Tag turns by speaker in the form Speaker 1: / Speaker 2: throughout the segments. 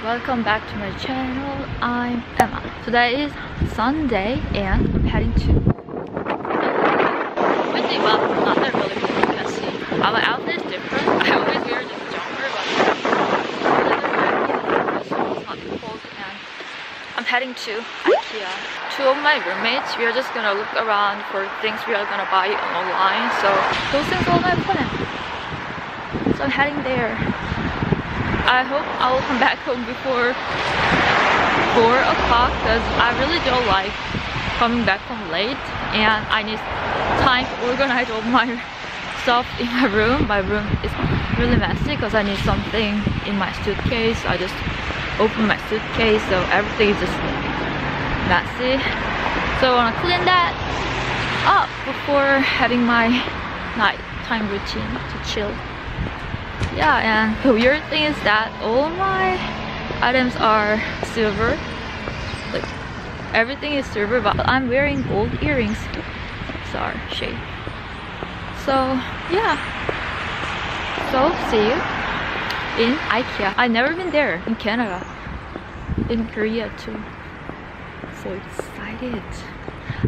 Speaker 1: welcome back to my channel. I'm Emma. Today is Sunday and I'm heading to windy, well, not that really windy, you can see. My outfit is different. I always wear this jumper, but it's not too cold, and I'm heading to IKEA. Two of my roommates, we are just gonna look around for things we are gonna buy online, so those things are my plan. So I'm heading there. I hope I will come back home before 4 o'clock because I really don't like coming back home late, and I need time to organize all my stuff in my room. My room is really messy because I need something in my suitcase. I just opened my suitcase, so everything is just messy. So I want to clean that up before having my nighttime routine to chill. Yeah, and the weird thing is that all my items are silver. Like, everything is silver, but I'm wearing gold earrings. It's our shade. So, yeah. So, see you in IKEA. I've never been there in Canada. In Korea too. So excited.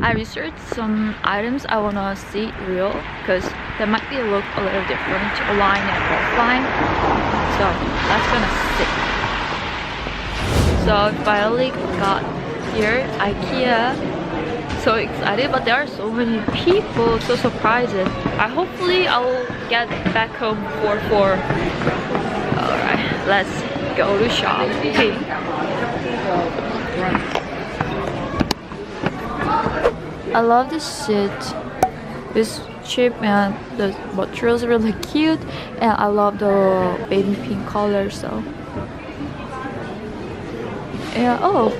Speaker 1: I researched some items I wanna see real because that might be look a little different online and offline. So that's gonna see. So I finally got here, IKEA. So excited, but there are so many people, so surprising. Hopefully I will get back home before 4. Alright, let's go to shopping. I love this seat. It's cheap and the materials are really cute, and I love the baby pink color. So yeah. Oh,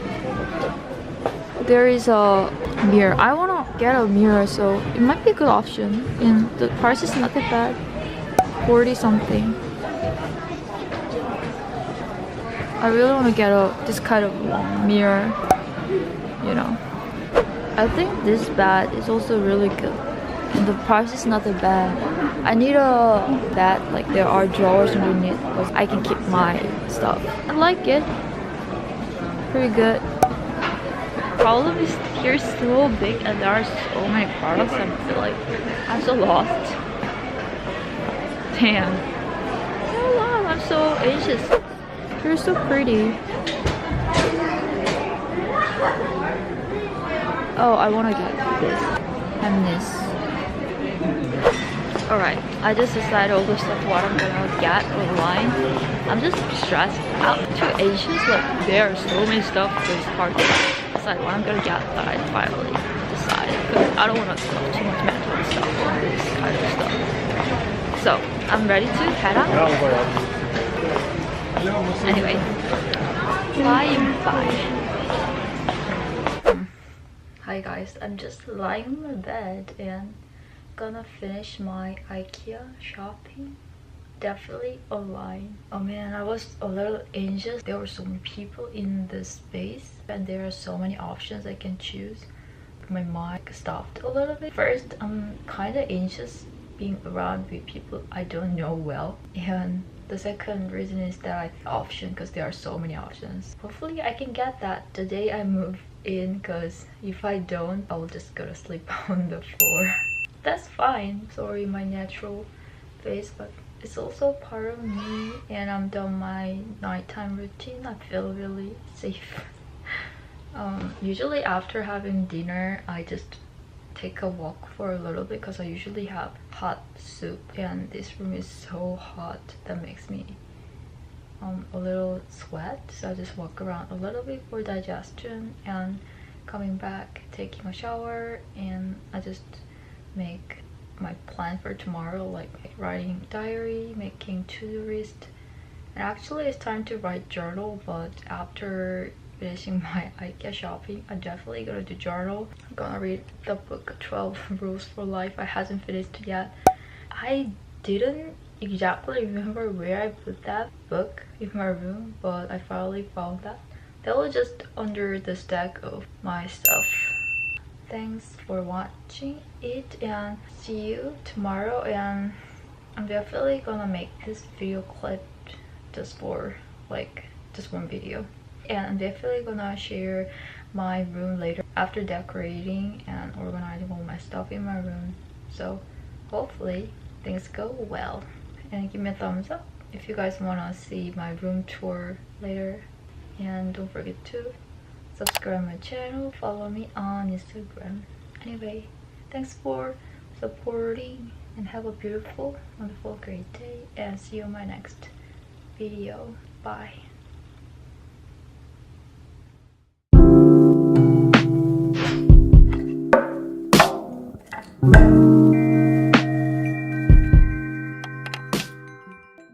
Speaker 1: there is a mirror. I wanna get a mirror, so it might be a good option. And the price is not that bad, 40 something. I really want to get this kind of mirror, you know. I think this bed is also really good, and the price is not that bad. I need a bed like there are drawers underneath because I can keep my stuff. I like it. Pretty good. Problem is here is so big and there are so many products. I feel like I'm so lost. Damn. Oh wow, I'm so anxious. You're so pretty. Oh, I want to get this and this. Alright, I just decided all the stuff what I'm gonna get online. I'm just stressed out, too anxious. Like, there are so many stuff, so it's hard to decide what I'm gonna get, but I finally decided because I don't want to spend too much mental stuff on this kind of stuff. So, I'm ready to head out. Anyway, bye. Hi guys, I'm just lying on my bed and gonna finish my IKEA shopping. Definitely online. Oh man, I was a little anxious. There were so many people in this space and there are so many options I can choose. My mind stopped a little bit. First, I'm kind of anxious being around with people I don't know well, and the second reason is that I think option because there are so many options. Hopefully I can get that the day I move in, because if I don't, I will just go to sleep on the floor. That's fine. Sorry, my natural face, but it's also part of me, and I'm done my nighttime routine. I feel really safe. Usually after having dinner, I just take a walk for a little bit because I usually have hot soup, and this room is so hot that makes me a little sweat, so I just walk around a little bit for digestion, and coming back, taking a shower, and I just make my plan for tomorrow, like writing diary, making to-do list. And actually it's time to write journal, but after finishing my IKEA shopping, I'm definitely gonna do journal. I'm gonna read the book 12 Rules for Life. I hasn't finished yet. I didn't exactly remember where I put that book in my room, but I finally found that. That was just under the stack of my stuff. Thanks for watching it, and see you tomorrow. And I'm definitely gonna make this video clip just for like just one video. And I'm definitely gonna share my room later after decorating and organizing all my stuff in my room. So hopefully things go well. And give me a thumbs up if you guys want to see my room tour later. And don't forget to subscribe my channel, follow me on Instagram. Anyway, thanks for supporting and have a beautiful, wonderful, great day, and see you in my next video. Bye.